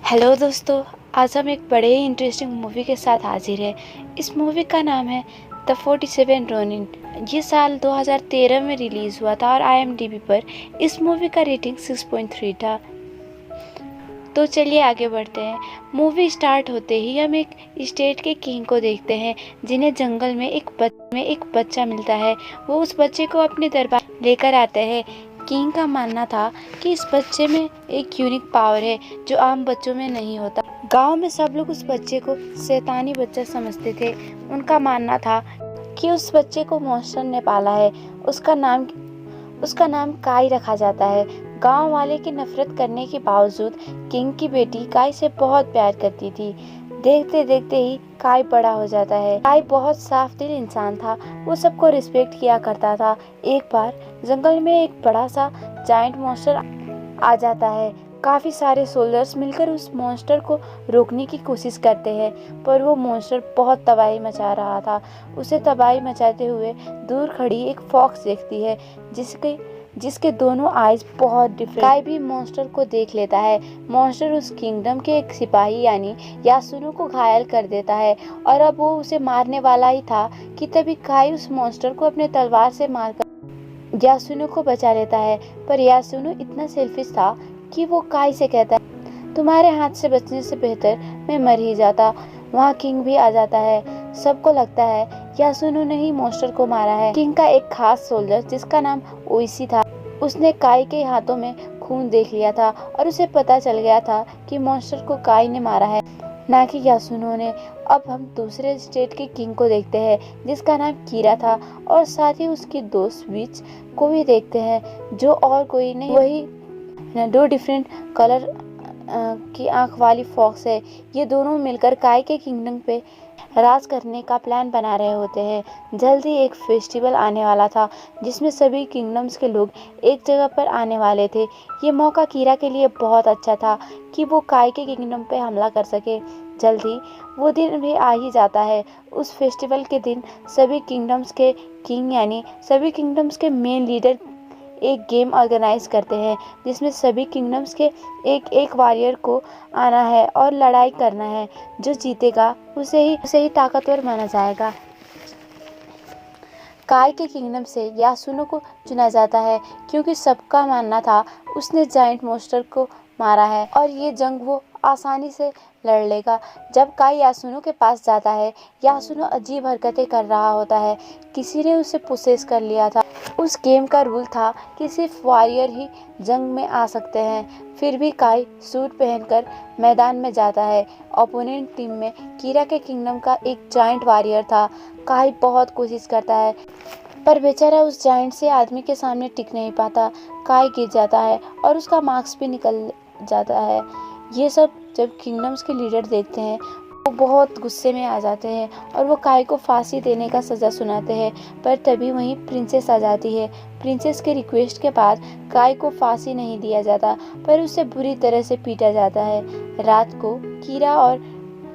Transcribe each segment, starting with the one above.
Hello दोस्तों, आज हम एक बड़े ही इंटरेस्टिंग मूवी के साथ हाजिर हैं। इस मूवी का नाम है द 47 रोनिन। ये साल 2013 में रिलीज़ हुआ था और IMDb पर इस मूवी का रेटिंग 6.3 था। तो चलिए आगे बढ़ते हैं। मूवी स्टार्ट होते ही हम एक स्टेट के किंग को देखते हैं जिन्हें जंगल में एक बच्चा मिलता है। वो उस बच्चे को अपने दरबार लेकर आते हैं। किंग का मानना था कि इस बच्चे में एक यूनिक पावर है जो आम बच्चों में नहीं होता। गांव में सब लोग उस बच्चे को शैतानी बच्चा समझते थे। उनका मानना था कि उस बच्चे को मॉन्स्टर ने पाला है। उसका नाम काई रखा जाता है। गांव वाले की नफरत करने के बावजूद किंग की बेटी काई से बहुत प्यार करती थी। देखते देखते ही काई बड़ा हो जाता है। काई बहुत साफ दिल इंसान था। वो सबको रिस्पेक्ट किया करता था। एक बार जंगल में एक बड़ा सा जायंट मॉन्स्टर आ जाता है। काफी सारे सोल्जर्स मिलकर उस मॉन्स्टर को रोकने की कोशिश करते हैं, पर वो मॉन्स्टर बहुत तबाही मचा रहा था। उसे तबाही मचाते हुए दूर खड़ी एक फॉक्स देखती है जिसके दोनों आईज बहुत डिफरेंट। काई भी मॉन्स्टर को देख लेता है। मॉन्स्टर उस किंगडम के एक सिपाही यानी यासुनो को घायल कर देता है और अब वो उसे मारने वाला ही था कि तभी काई उस मॉन्स्टर को अपने तलवार से मारकर यासुनो को बचा लेता है। पर यासुनो इतना सेल्फिश था कि वो काई से कहता है, तुम्हारे हाथ से बचने से बेहतर मैं मर ही जाता। वहाँ किंग भी आ जाता है। सबको लगता है यासुनो ने ही मॉन्स्टर को मारा है। किंग का एक खास सोल्जर जिसका नाम ओइसी था, उसने काई के हाथों में खून देख लिया था और उसे पता चल गया था कि मॉन्स्टर को काई ने मारा है, ना कि यासुनो ने। अब हम दूसरे स्टेट के किंग को देखते हैं जिसका नाम कीरा था और साथ ही उसकी दोस्त विच को भी देखते हैं जो और कोई नहीं वही 2 डिफरेंट कलर की आंख वाली फॉक्स है। ये दोनों मिलकर काई के किंगडम पे राज करने का प्लान बना रहे होते हैं। जल्द ही एक फेस्टिवल आने वाला था जिसमें सभी किंगडम्स के लोग एक जगह पर आने वाले थे। ये मौका कीरा के लिए बहुत अच्छा था कि वो काई के किंगडम पे हमला कर सके। जल्द ही वो दिन भी आ ही जाता है। उस फेस्टिवल के दिन सभी किंगडम्स के किंग यानी सभी किंगडम्स के मेन लीडर एक गेम ऑर्गेनाइज करते हैं जिसमें सभी किंगडम्स के एक एक वॉरियर को आना है और लड़ाई करना है। जो जीतेगा उसे ही ताकतवर माना जाएगा। काई के किंगडम से यासुनो को चुना जाता है क्योंकि सबका मानना था उसने जायंट मॉन्स्टर को मारा है और ये जंग वो आसानी से लड़ लेगा। जब काई यासुनो के पास जाता है, यासुनो अजीब हरकतें कर रहा होता है। किसी ने उसे पोसेस कर लिया था। उस गेम का रूल था कि सिर्फ वॉरियर ही जंग में आ सकते हैं। फिर भी काई सूट पहनकर मैदान में जाता है। ओपोनेंट टीम में कीरा के किंगडम का एक जायंट वॉरियर था। काई बहुत कोशिश करता है पर बेचारा उस जायंट से आदमी के सामने टिक नहीं पाता। काई गिर जाता है और उसका मार्क्स भी निकल जाता है। ये सब जब किंगडम्स के लीडर देखते हैं वो बहुत गुस्से में आ जाते हैं और वो काई को फांसी देने का सज़ा सुनाते हैं। पर तभी वहीं प्रिंसेस आ जाती है। प्रिंसेस के रिक्वेस्ट के बाद काई को फांसी नहीं दिया जाता पर उसे बुरी तरह से पीटा जाता है। रात को कीरा और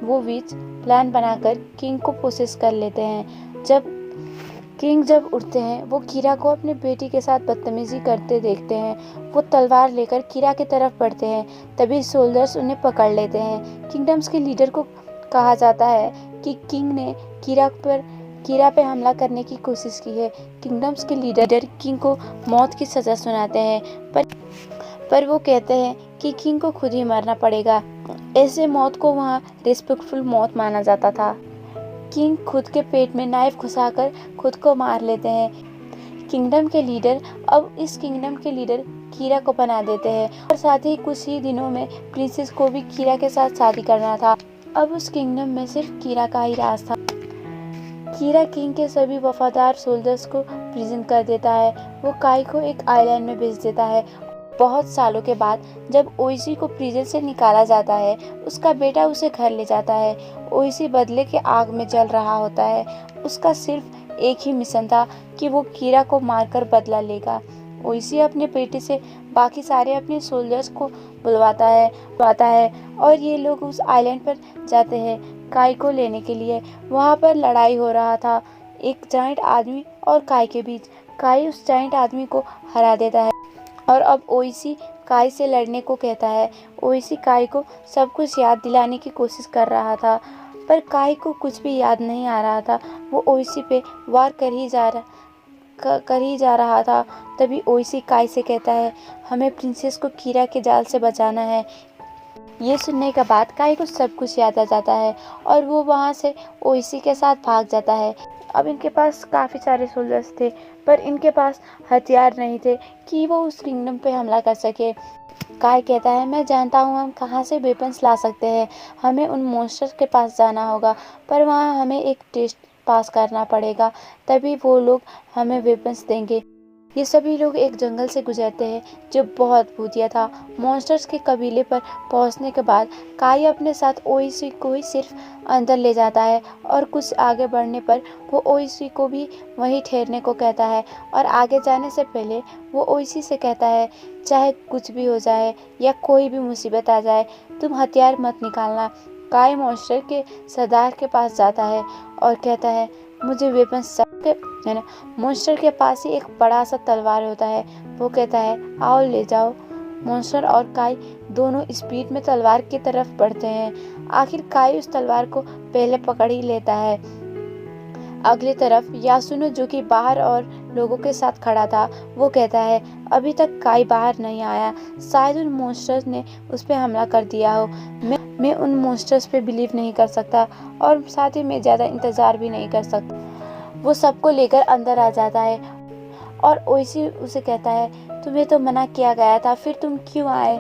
वो विच प्लान बनाकर किंग को पोसेस कर लेते हैं। जब उठते हैं वो कीरा को अपनी बेटी के साथ बदतमीजी करते देखते हैं। वो तलवार लेकर कीरा की तरफ बढ़ते हैं। तभी सोल्जर्स उन्हें पकड़ लेते हैं। किंगडम्स के लीडर को कहा जाता है कि किंग ने कीरा पे हमला करने की कोशिश की है। किंगडम्स के लीडर किंग को मौत की सज़ा सुनाते हैं पर वो कहते हैं कि किंग को खुद ही मरना पड़ेगा। ऐसे मौत को वहाँ रिस्पेक्टफुल मौत माना जाता था। किंग खुद के पेट में नाइफ घुसाकर खुद को मार लेते हैं। किंगडम के लीडर अब इस किंगडम के लीडर कीरा को बना देते हैं और साथ ही कुछ ही दिनों में प्रिंसेस को भी कीरा के साथ शादी करना था। अब उस किंगडम में सिर्फ कीरा का ही राज था। कीरा किंग के सभी वफादार सोल्जर्स को प्रिजन कर देता है। वो काई को एक आइलैंड में भेज देता है। बहुत सालों के बाद जब ओइसी को प्रिजन से निकाला जाता है, उसका बेटा उसे घर ले जाता है। ओइसी बदले के आग में जल रहा होता है। उसका सिर्फ एक ही मिशन था कि वो कीरा को मारकर बदला लेगा। ओइसी अपने बेटे से बाकी सारे अपने सोल्जर्स को बुलवाता है और ये लोग उस आइलैंड पर जाते हैं काई को लेने के लिए। वहाँ पर लड़ाई हो रहा था एक जायंट आदमी और काई के बीच। काई उस जायंट आदमी को हरा देता है और अब ओइसी काई से लड़ने को कहता है। ओइसी काई को सब कुछ याद दिलाने की कोशिश कर रहा था, पर काई को कुछ भी याद नहीं आ रहा था। वो ओइसी पे वार कर ही जा रहा था। तभी ओइसी काई से कहता है, हमें प्रिंसेस को कीरा के जाल से बचाना है। ये सुनने के बाद काई को सब कुछ याद आ जाता है और वो वहाँ से ओइसी के साथ भाग जाता है। अब इनके पास काफ़ी सारे सोल्जर्स थे, पर इनके पास हथियार नहीं थे कि वो उस किंगडम पे हमला कर सके। काई कहता है, मैं जानता हूँ हम कहाँ से वेपन्स ला सकते हैं। हमें उन मॉन्स्टर्स के पास जाना होगा, पर वहाँ हमें एक टेस्ट पास करना पड़ेगा, तभी वो लोग हमें वेपन्स देंगे। ये सभी लोग एक जंगल से गुजरते हैं जो बहुत भूतिया था। मॉन्स्टर्स के कबीले पर पहुंचने के बाद काई अपने साथ ओइसी को ही सिर्फ अंदर ले जाता है और कुछ आगे बढ़ने पर वो ओइसी को भी वहीं ठहरने को कहता है और आगे जाने से पहले वो ओइसी से कहता है, चाहे कुछ भी हो जाए या कोई भी मुसीबत आ जाए, तुम हथियार मत निकालना। काई मॉन्स्टर के सरदार के पास जाता है और कहता है, मुझे वेपन्स है ना। मॉन्स्टर के पास ही एक बड़ा सा तलवार होता है। वो कहता है, आओ ले जाओ। मॉन्स्टर और काई दोनों स्पीड में तलवार की तरफ बढ़ते हैं। आखिर काई उस तलवार को पहले पकड़ ही लेता है। अगली तरफ यासुनो, जो कि बाहर और लोगों के साथ खड़ा था, वो कहता है, अभी तक काई बाहर नहीं आया। शायद उन मॉन्स्टर्स ने उस पर हमला कर दिया हो। मैं उन मॉन्स्टर्स पे बिलीव नहीं कर सकता और साथ ही मैं ज़्यादा इंतज़ार भी नहीं कर सकता। वो सबको लेकर अंदर आ जाता है और ओइसी उसे कहता है, तुम्हें तो मना किया गया था, फिर तुम क्यों आए।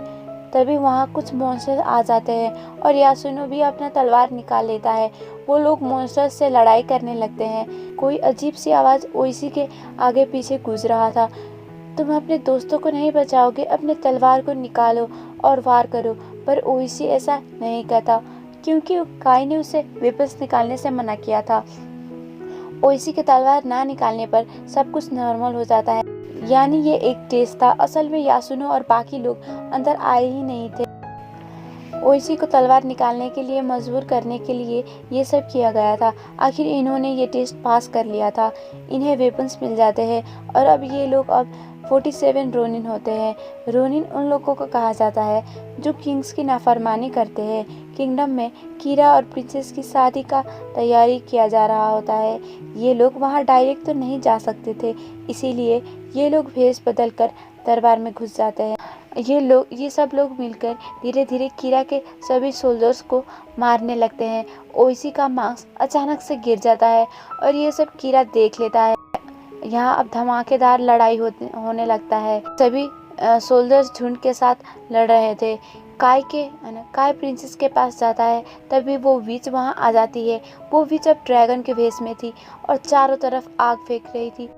तभी वहाँ कुछ मॉन्स्टर आ जाते हैं और यासुनो भी अपना तलवार निकाल लेता है। वो लोग मॉन्स्टर्स से लड़ाई करने लगते हैं। कोई अजीब सी आवाज़ ओइसी के आगे पीछे गूंज रहा था, तुम अपने दोस्तों को नहीं बचाओगे, अपने तलवार को निकालो और वार करो। पर ओइसी ऐसा नहीं कहता क्योंकि काई ने उसे वेपन्स निकालने से मना किया था। ओइसी के तलवार ना निकालने पर सब कुछ नॉर्मल हो जाता है, यानी ये एक टेस्ट था। असल में यासुनो और बाकी लोग अंदर आए ही नहीं थे। ओइसी को तलवार निकालने के लिए मजबूर करने के लिए ये सब किया गया था। आखिर इन्होंने ये टेस्ट पास कर लिया था, इन्हें वेपन्स मिल जाते हैं और अब ये लोग अब 47 रोनिन होते हैं। रोनिन उन लोगों को कहा जाता है जो किंग्स की नाफरमानी करते हैं। किंगडम में कीरा और प्रिंसेस की शादी का तैयारी किया जा रहा होता है। ये लोग वहाँ डायरेक्ट तो नहीं जा सकते थे, इसीलिए ये लोग भेष बदल कर दरबार में घुस जाते हैं। ये सब लोग मिलकर धीरे धीरे कीरा के सभी सोल्जर्स को मारने लगते हैं। ओइसी का मास्क अचानक से गिर जाता है और ये सब कीरा देख लेता है। यहाँ अब धमाकेदार लड़ाई होने लगता है। सभी सोल्जर्स झुंड के साथ लड़ रहे थे। काई प्रिंसेस के पास जाता है, तभी वो विच वहाँ आ जाती है। वो विच अब ड्रैगन के भेष में थी और चारों तरफ आग फेंक रही थी।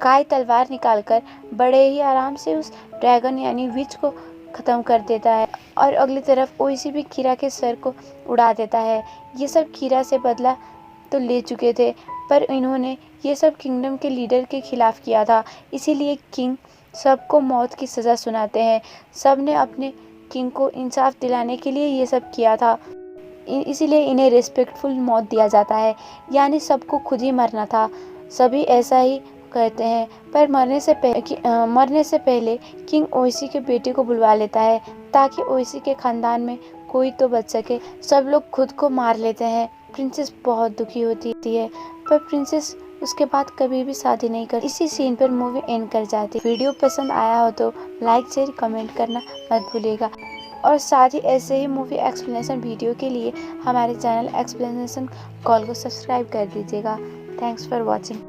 काई तलवार निकालकर बड़े ही आराम से उस ड्रैगन यानी विच को ख़त्म कर देता है और अगली तरफ ओइसी भी कीरा के सर को उड़ा देता है। ये सब कीरा से बदला तो ले चुके थे, पर इन्होंने ये सब किंगडम के लीडर के खिलाफ किया था, इसीलिए किंग सबको मौत की सज़ा सुनाते हैं। सब ने अपने किंग को इंसाफ दिलाने के लिए ये सब किया था, इसीलिए इन्हें रिस्पेक्टफुल मौत दिया जाता है, यानी सबको खुद ही मरना था। सभी ऐसा ही करते हैं, पर मरने से पहले किंग ओइसी के बेटे को बुलवा लेता है ताकि ओइसी के खानदान में कोई तो बच सके। सब लोग खुद को मार लेते हैं। प्रिंसेस बहुत दुखी होती है, पर प्रिंसेस उसके बाद कभी भी शादी नहीं करती। इसी सीन पर मूवी एंड कर जाती है। वीडियो पसंद आया हो तो लाइक शेयर कमेंट करना मत भूलिएगा और साथ ही ऐसे ही मूवी एक्सप्लेनेशन वीडियो के लिए हमारे चैनल एक्सप्लेनेशन कॉल को सब्सक्राइब कर दीजिएगा। Thanks for watching.